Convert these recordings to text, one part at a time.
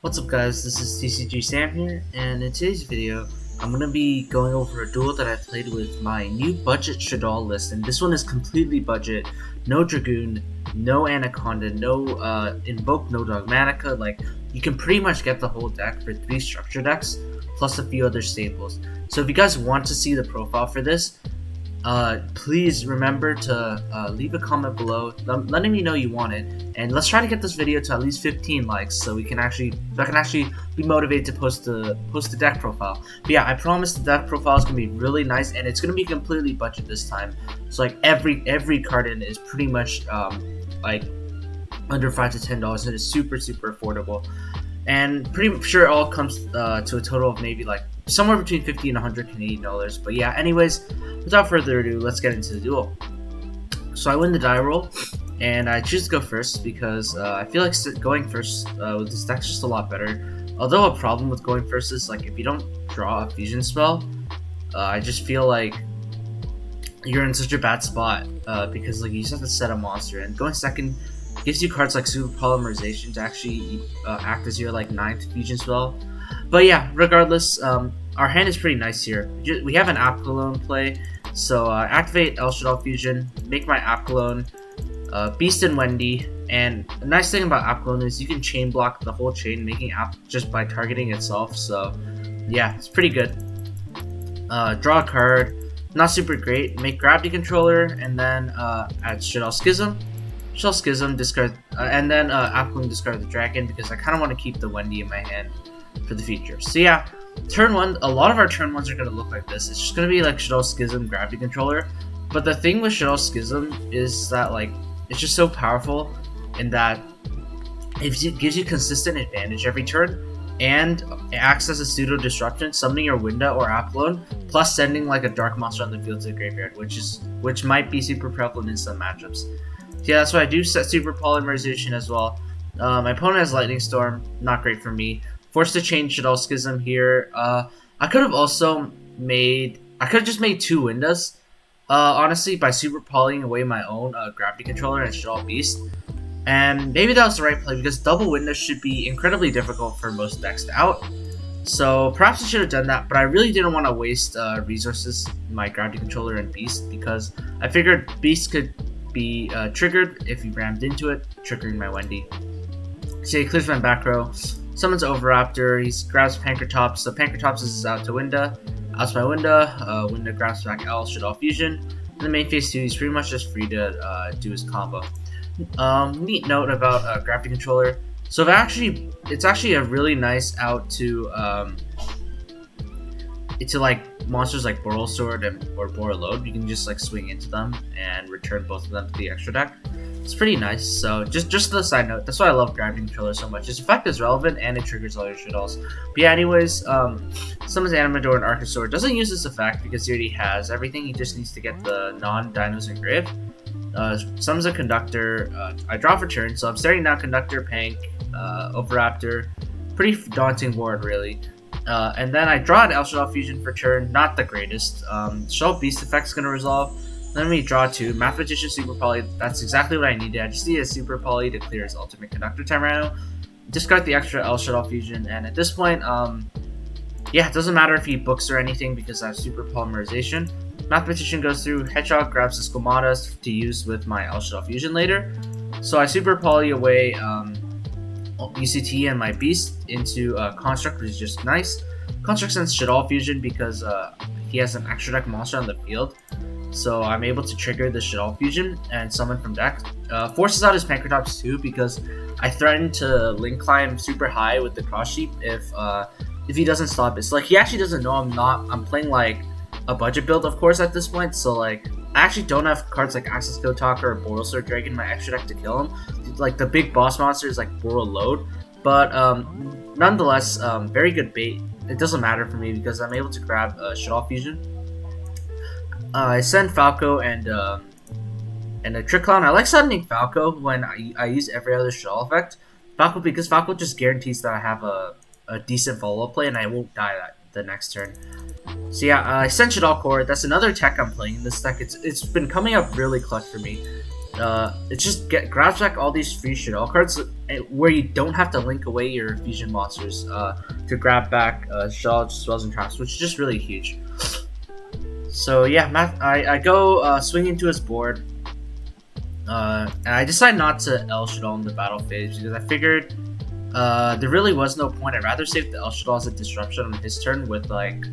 What's up guys, this is TCG Sam here, and in today's video, I'm going to be going over a duel that I played with my new budget Shaddoll list, and this one is completely budget, no Dragoon, no Anaconda, no Invoked, no Dogmatika. Like, you can pretty much get the whole deck for 3 structure decks, plus a few other staples. So if you guys want to see the profile for this, please remember to leave a comment below letting me know you want it, and let's try to get this video to at least 15 likes so I can actually be motivated to post the deck profile. But yeah, I promise the deck profile is gonna be really nice, and it's gonna be completely budget this time. So like every card in is pretty much like under $5 to $10, and it's super affordable. And pretty sure it all comes to a total of maybe like somewhere between 50 and 100 Canadian dollars. But yeah, anyways, without further ado, let's get into the duel. So I win the die roll, and I choose to go first because I feel like going first with this deck's just a lot better. Although a problem with going first is like if you don't draw a fusion spell, I just feel like you're in such a bad spot because like you just have to set a monster, and going second gives you cards like Super Polymerization to actually act as your like 9th fusion spell. But yeah, regardless, our hand is pretty nice here. We have an Apollo play, so activate El Shaddoll Fusion, make my Apollo, Beast and Wendy. And the nice thing about Apollo is you can chain block the whole chain, making App just by targeting itself. So yeah, it's pretty good. Draw a card, not super great. Make Gravity Controller, and then add Shaddoll Schism, discard, and then Apollo discard the dragon because I kind of want to keep the Wendy in my hand for the future. So yeah, turn 1, a lot of our turn 1s are going to look like this. It's just going to be like Shaddoll Schism, Gravity Controller. But the thing with Shaddoll Schism is that like it's just so powerful in that it gives you consistent advantage every turn, and it acts as a pseudo disruption, summoning your Winda or Apollo, plus sending like a dark monster on the field to the graveyard, which might be super prevalent in some matchups. So yeah, that's why I do set Super Polymerization as well. My opponent has Lightning Storm, not great for me. Forced to change Shaddoll Schism here. I could have just made 2 Windas, honestly, by Super Polying away my own Gravity Controller and Shaddoll Beast. And maybe that was the right play because double Windas should be incredibly difficult for most decks to out. So perhaps I should have done that, but I really didn't want to waste resources in my Gravity Controller and Beast because I figured Beast could be triggered if you rammed into it, triggering my Wendy. So he clears my back row, summons Overraptor, he grabs Pankratops, so Pankratops is out to Winda, out to my Winda, Winda grabs back El Shaddoll Fusion. In the main phase 2, he's pretty much just free to do his combo. Neat note about Gravity Controller, so it's actually a really nice out to like monsters like Boral Sword or Boral Load. You can just like swing into them and return both of them to the extra deck. It's pretty nice. So just the side note, that's why I love Gravity Controller so much. Its effect is relevant and it triggers all your Shaddolls. But yeah, anyways, summons Animador and Archosaur. Doesn't use this effect because he already has everything. He just needs to get the non-dinos engraved. Summons a Conductor. I draw for turn, so I'm starting now Conductor, Pank, Overraptor. Pretty daunting board, really. And then I draw an El Shaddoll Fusion for turn, not the greatest. Shaddoll Beast effect's gonna resolve. Then we draw 2. Mathematician Super Poly, that's exactly what I needed. I just need a Super Poly to clear his ultimate Conductor Tyranno. Discard the extra El Shaddoll Fusion, and at this point, yeah, it doesn't matter if he books or anything because I have Super Polymerization. Mathematician goes through, Hedgehog grabs the Squamatas to use with my El Shaddoll Fusion later. So I Super Poly away UCT and my Beast into Construct, which is just nice. Construct sends Shaddoll Fusion because he has an extra deck monster on the field. So I'm able to trigger the Shaddoll Fusion and summon from deck. Forces out his Pankratops too because I threatened to link climb super high with the Cross Sheep if he doesn't stop it. So like he actually doesn't know I'm playing like a budget build, of course, at this point. So like I actually don't have cards like Access Code Talker or Boral Sword Dragon in my extra deck to kill him. Like the big boss monster is like Boral Load, but nonetheless, very good bait. It doesn't matter for me because I'm able to grab Shaddoll Fusion. I send Falco and a Trick Clown. I like sending Falco when I use every other Shaddoll effect. Falco because Falco just guarantees that I have a decent follow-up play and I won't die the next turn. So yeah, I sent Shaddoll Core. That's another tech I'm playing in this deck. It's been coming up really clutch for me. it just grabs back all these free Shaddoll cards where you don't have to link away your fusion monsters to grab back Shaddoll spells and traps, which is just really huge. So yeah, I go swing into his board, and I decide not to El Shaddoll in the battle phase because I figured there really was no point. I'd rather save the El Shaddoll as a disruption on his turn with like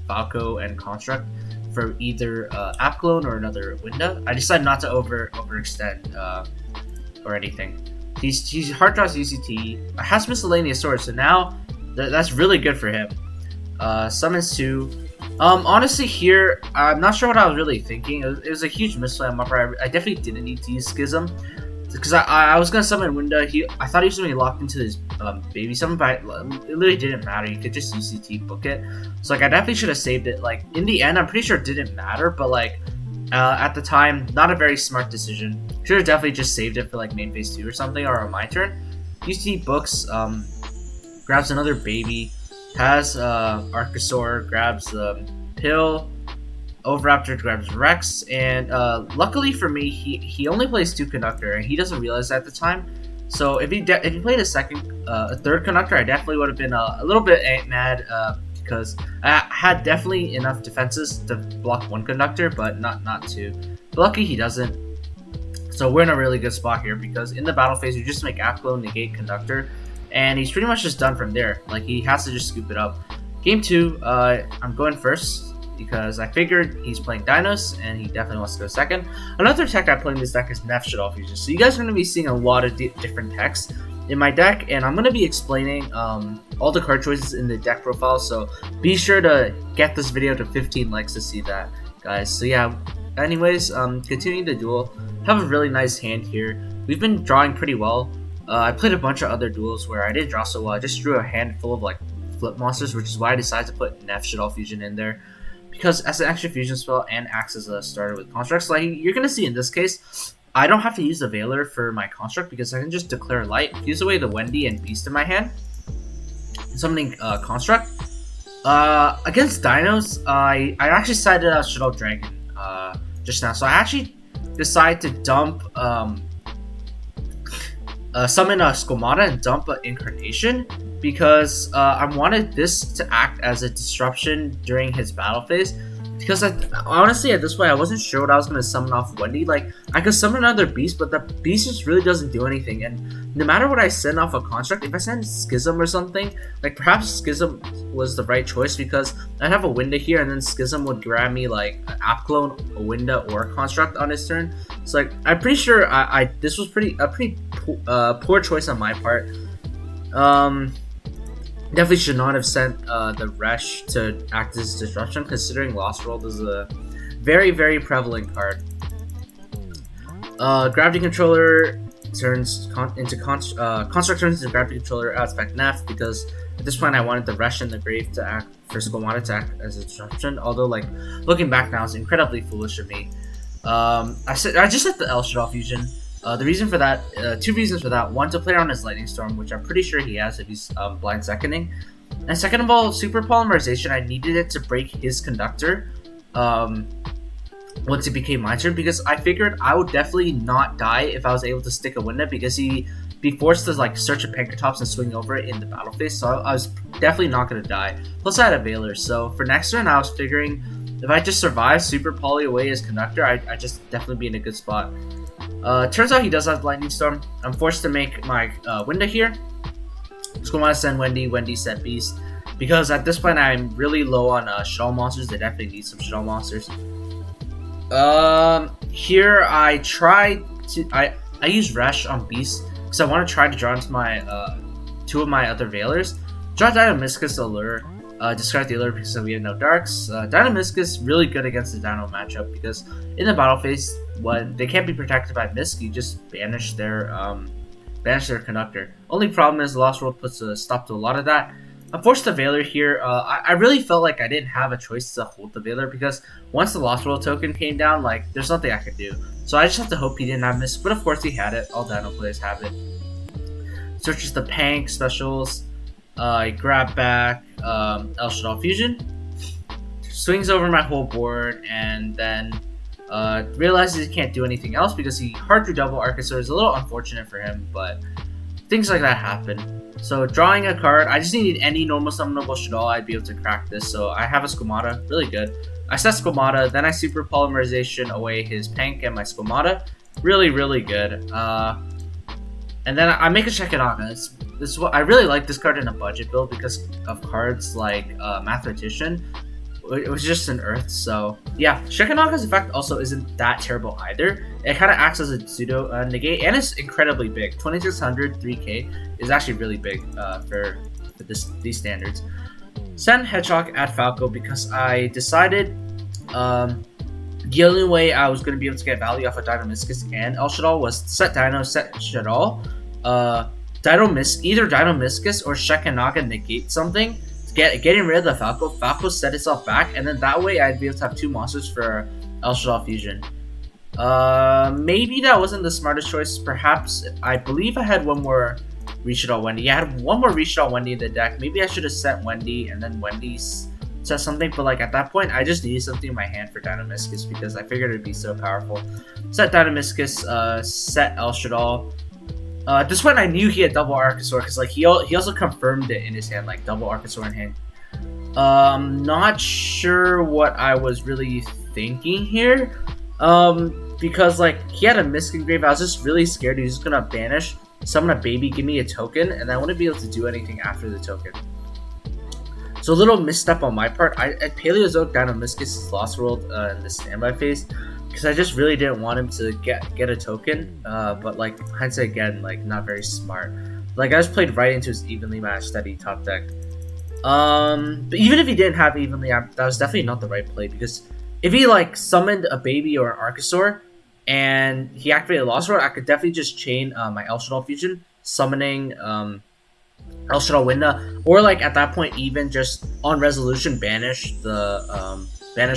Falco and Construct for either App Clone or another winda. I decided not to overextend or anything. He's hard draws UCT, has miscellaneous swords, so now that's really good for him. Summons 2. Honestly, here I'm not sure what I was really thinking. It was a huge misplay on my part. I definitely didn't need to use Schism because I was gonna summon winda. I thought he was gonna be locked into his baby summon, but it literally didn't matter. You could just UCT book it. So like I definitely should have saved it. Like in the end, I'm pretty sure it didn't matter, but like at the time, not a very smart decision. Should have definitely just saved it for like main phase 2 or something, or on my turn. UCT books, grabs another baby, has Archosaur, grabs Pill, Overraptor grabs Rex, and luckily for me, he only plays 2 Conductor, and he doesn't realize that at the time. So if he played a third Conductor, I definitely would have been a little bit mad because I had definitely enough defenses to block 1 Conductor, but not 2. But lucky he doesn't. So we're in a really good spot here because in the battle phase, you just make App Clone, negate Conductor, and he's pretty much just done from there. Like he has to just scoop it up. Game 2, I'm going first because I figured he's playing Dinos and he definitely wants to go second. Another tech I play in this deck is Shaddoll Fusion. So you guys are going to be seeing a lot of different techs in my deck, and I'm going to be explaining all the card choices in the deck profile. So be sure to get this video to 15 likes to see that, guys. So yeah, anyways, continuing the duel. Have a really nice hand here. We've been drawing pretty well. I played a bunch of other duels where I didn't draw so well. I just drew a handful of like flip monsters, which is why I decided to put Shaddoll Fusion in there. Because as an extra fusion spell and acts as a starter with constructs, like you're gonna see in this case, I don't have to use the Veiler for my construct because I can just declare light, fuse away the Wendy and Beast in my hand, summoning construct. Against Dinos, I actually sided out Shaddoll Dragon just now, so I actually decided to dump summon a Squamata and dump an Incarnation because I wanted this to act as a disruption during his battle phase. Because honestly, at this point, I wasn't sure what I was going to summon off Wendy. Like, I could summon another beast, but the beast just really doesn't do anything. And no matter what I send off a construct, if I send Schism or something, like perhaps Schism was the right choice because I'd have a winda here, and then Schism would grab me like an App Clone, a winda, or a construct on his turn. So like, I'm pretty sure this was a pretty poor choice on my part. Definitely should not have sent the Resh to act as disruption, considering Lost World is a very, very prevalent card. Gravity Controller turns into Construct turns into Gravity Controller aspect Nef because at this point I wanted the Resh in the grave to act for Squamata to act as a disruption. Although, like looking back now, it's incredibly foolish of me. I just set the Shaddoll Fusion. The reason for that, 2 reasons for that. One, to play around his Lightning Storm, which I'm pretty sure he has if he's blind seconding. And second of all, Super Polymerization, I needed it to break his Conductor once it became my turn, because I figured I would definitely not die if I was able to stick a winda, because he'd be forced to like search a Pancratops and swing over it in the battle phase, so I was definitely not going to die. Plus I had a Veiler, so for next turn I was figuring if I just survive Super Poly away his Conductor, I'd just definitely be in a good spot. Turns out he does have Lightning Storm. I'm forced to make my winda here. Just gonna want to send Wendy set Beast, because at this point I'm really low on Shaddoll monsters. They definitely need some Shaddoll monsters. Here I use Resh on Beast because I want to try to draw into my 2 of my other Veilers. Draw Dynamiscus Allure. Discard the Allure because we have no Darks. Dynamiscus really good against the Dino matchup because in the battle phase, when they can't be protected by Misk, you just banish their Conductor. Only problem is Lost World puts a stop to a lot of that. I'm forced to Veiler here. I really felt like I didn't have a choice to hold the Veiler because once the Lost World token came down, like there's nothing I could do. So I just have to hope he didn't have Misk, but of course he had it. All Dino players have it. Searches the Pank specials. I grab back Shaddoll Fusion, swings over my whole board, and then Realizes he can't do anything else because he hard drew double Archosaur is a little unfortunate for him, but things like that happen. So drawing a card, I just needed any normal summonable Shaddoll, I'd be able to crack this. So I have a Squamata, really good. I set Squamata, then I super polymerization away his Pank and my Squamata, really good. And then I make a Shekinaga. This is what I really like this card in a budget build because of cards like Mathematician. It was just an Earth, so yeah. Shekinaga's effect also isn't that terrible either. It kind of acts as a pseudo negate, and it's incredibly big. 2600 3k is actually really big for these standards. Send Hedgehog at Falco because I decided the only way I was going to be able to get value off of Dynamiscus and El Shaddoll was set Dino, set Shaddoll. Either Dynamiscus or Shekinaga negate something. Getting rid of the Falco. Falco set itself back, and then that way I'd be able to have two monsters for El Shaddoll Fusion. Maybe that wasn't the smartest choice. Perhaps, I believe I had one more Reshaddoll Wendy. I had one more Reshaddoll Wendy in the deck. Maybe I should have set Wendy and then Wendy set something, but like at that point, I just needed something in my hand for Dynamiscus because I figured it'd be so powerful. Set Dynamiscus, set El Shaddoll. At this point, I knew he had double Archosaur because like he also confirmed it in his hand, like double Archosaur in hand. Not sure what I was really thinking here, because like he had a Misc Engrave. I was just really scared he was just gonna banish, summon a baby, give me a token, and I wouldn't be able to do anything after the token. So a little misstep on my part. I Paleozoic Dynamiscus' Lost World in the standby phase. Because I just really didn't want him to get a token, but like hindsight again, like not very smart. Like I just played right into his evenly matched steady top deck. But even if he didn't have evenly, that was definitely not the right play because if he like summoned a baby or an Archosaur and he activated Lost World, I could definitely just chain my El Shaddoll Fusion, summoning El Shaddoll Winda, or like at that point even just on resolution banish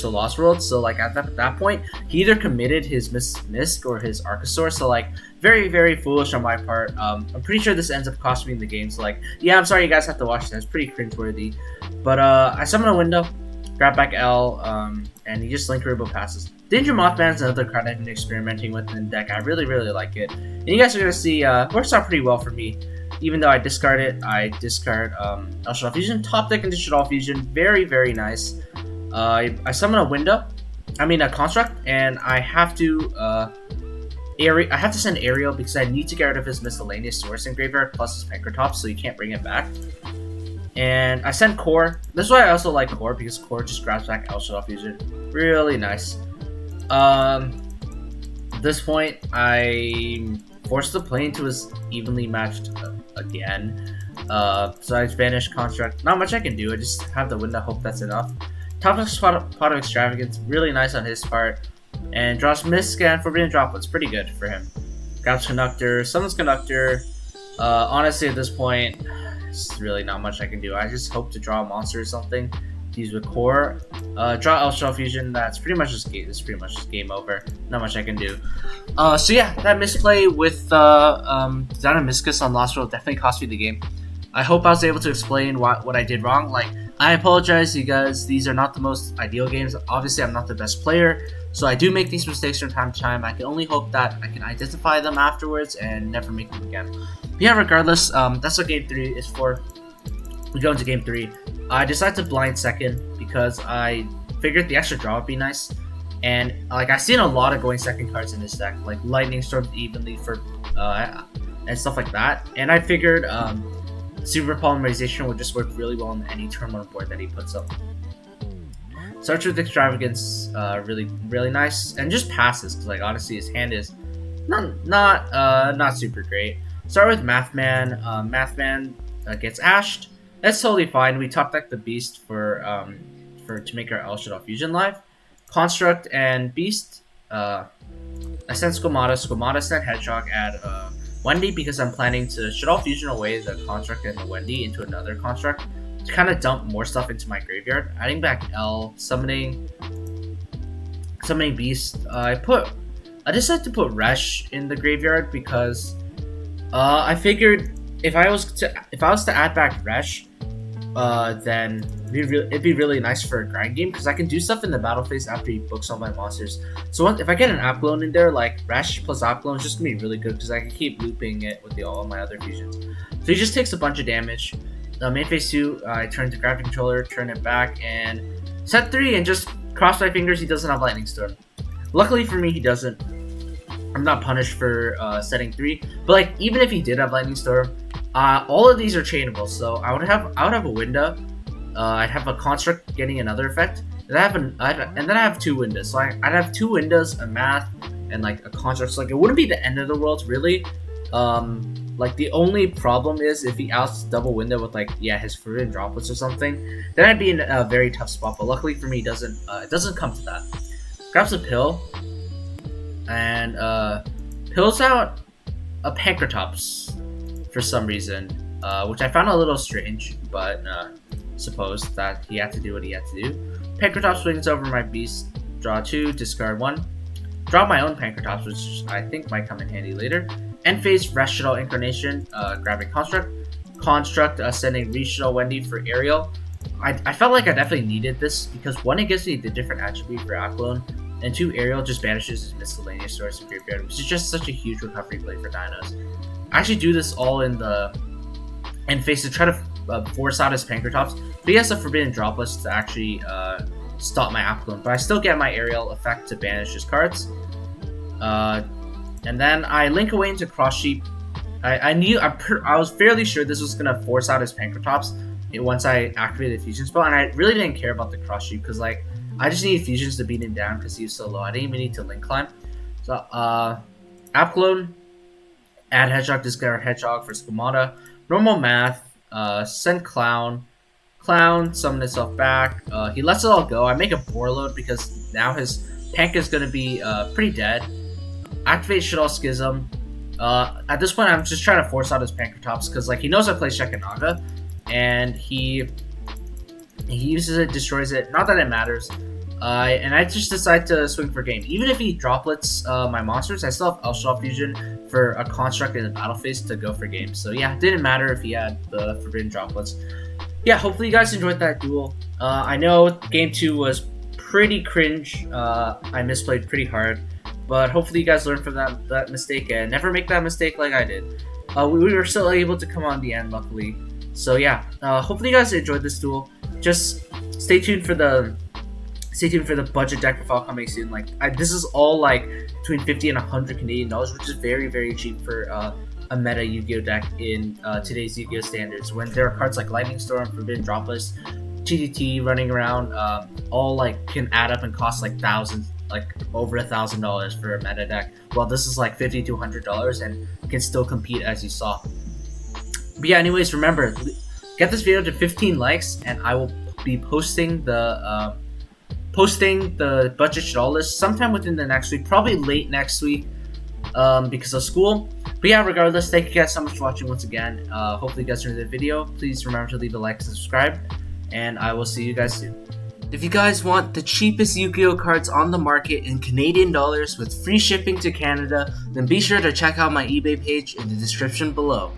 the Lost World. So like at that point, he either committed his Misc or his Archosaur. So like very foolish on my part. I'm pretty sure this ends up costing me the game. So like yeah, I'm sorry you guys have to watch this. It's pretty cringeworthy. But I summon a window, grab back L, and he just Link Ribble passes. Danger Mothman is another card I've been experimenting with in the deck. I really like it. And you guys are gonna see works out pretty well for me. Even though I discard it, I discard El Shaddoll Fusion, top deck into Shaddoll Fusion. Very nice. I summon a construct, and I have to send Ariel because I need to get rid of his miscellaneous source in graveyard plus his Pancratops, so you can't bring it back. And I send Core. This is why I also like Core because Core just grabs back El Shaddoll Fusion. Really nice. At this point, I forced the play into his evenly matched again. So I banish construct. Not much I can do. I just have the window. Hope that's enough. Top of Pot of Extravagance, really nice on his part. And draws Misc and Forbidden Droplets, pretty good for him. Grabs Conductor, summons Conductor. Honestly, at this point, there's really not much I can do. I just hope to draw a monster or something to use with Core. Draw El Shaddoll Fusion, that's pretty much just game over. Not much I can do. So yeah, that misplay with Dynamiscus on Lost World definitely cost me the game. I hope I was able to explain what I did wrong. Like, I apologize, you guys. These are not the most ideal games. Obviously, I'm not the best player, so I do make these mistakes from time to time. I can only hope that I can identify them afterwards and never make them again. But yeah, regardless, that's what Game 3 is for. We go into Game 3. I decided to blind second because I figured the extra draw would be nice. And like I've seen a lot of going second cards in this deck, like Lightning Storms evenly for and stuff like that. And I figured Super Polymerization would just work really well on any turn 1 board that he puts up. Starts with Extravagance, really nice, and just passes because like honestly his hand is not super great. Start with Mathman. Mathman gets ashed. That's totally fine. We top deck the Beast to make our El Shaddoll Fusion live. Construct and Beast. I sent Squamata. Squamata sent Hedgehog at Wendy because I'm planning to Shaddoll Fusion away the Construct and the Wendy into another Construct to kind of dump more stuff into my graveyard. Adding back L, summoning Beast. I decided to put Resh in the graveyard because I figured if I was to add back Resh, then it'd be really nice for a grind game because I can do stuff in the battle phase after he books all my monsters. So if I get an app clone in there, like Rash plus app clone is just gonna be really good because I can keep looping it with all my other fusions. So he just takes a bunch of damage. Main phase 2, I turn the gravity controller, turn it back, and set 3, and just cross my fingers he doesn't have Lightning Storm. Luckily for me, he doesn't. I'm not punished for setting 3, but like even if he did have Lightning Storm, all of these are chainable. So I would have a winda. I'd have a construct getting another effect, and then I have 2 windas. So I'd have 2 windas, a math, and like a construct. So like it wouldn't be the end of the world really. Like the only problem is if he outs double winda with like his forbidden droplets or something, then I'd be in a very tough spot. But luckily for me, it doesn't come to that. Grabs a pill, and pills out a Pancratops for some reason, which I found a little strange, but suppose that he had to do what he had to do. Pancratops swings over my beast, draw 2, discard 1, draw my own Pancratops, which I think might come in handy later. End phase, Shaddoll Incarnation, grabbing Construct, sending Shaddoll Wendy for Aerial. I felt like I definitely needed this because 1, it gives me the different attribute for Clone, and 2, Aerial just banishes his miscellaneous source and graveyard, which is just such a huge recovery play for dinos. I actually do this all in the end phase to try to force out his Pancratops, but he has a Forbidden Droplets to actually stop my Clone, but I still get my Aerial effect to banish his cards. And then I link away into Cross Sheep. I was fairly sure this was gonna force out his Pancratops once I activated the fusion spell, and I really didn't care about the Cross Sheep because like I just needed fusions to beat him down because he was so low. I didn't even need to link climb. So app clone, add Hedgehog, discard Hedgehog for Schemata, normal math, send Clown, summon itself back. He lets it all go. I make a boar load because now his Pank is gonna be pretty dead. Activate Shaddoll Schism. At this point, I'm just trying to force out his Pancratops because like he knows I play Shekanaga, and he uses it, destroys it. Not that it matters. And I just decide to swing for game. Even if he droplets my monsters, I still have Elshall Fusion for a construct in the battle phase to go for game. So yeah, it didn't matter if he had the forbidden droplets. Yeah, hopefully you guys enjoyed that duel. I know game 2 was pretty cringe. I misplayed pretty hard. But hopefully you guys learned from that mistake and never make that mistake like I did. We were still able to come on the end, luckily. So yeah, hopefully you guys enjoyed this duel. Just stay tuned for the budget deck profile coming soon. Like this is all like between 50 and 100 Canadian dollars, which is very, very cheap for a meta Yu-Gi-Oh deck in today's Yu-Gi-Oh standards. When there are cards like Lightning Storm, Forbidden Droplets, TTT running around, all like can add up and cost like thousands. Like over $1,000 for a meta deck. Well, this is like $50 to $100 and can still compete as you saw. But yeah, anyways, remember, get this video to 15 likes and I will be posting the budget Shaddoll list sometime within the next week, probably late next week because of school. But yeah, regardless, thank you guys so much for watching once again. Hopefully you guys enjoyed the video. Please remember to leave a like and subscribe, and I will see you guys soon. If you guys want the cheapest Yu-Gi-Oh cards on the market in Canadian dollars with free shipping to Canada, then be sure to check out my eBay page in the description below.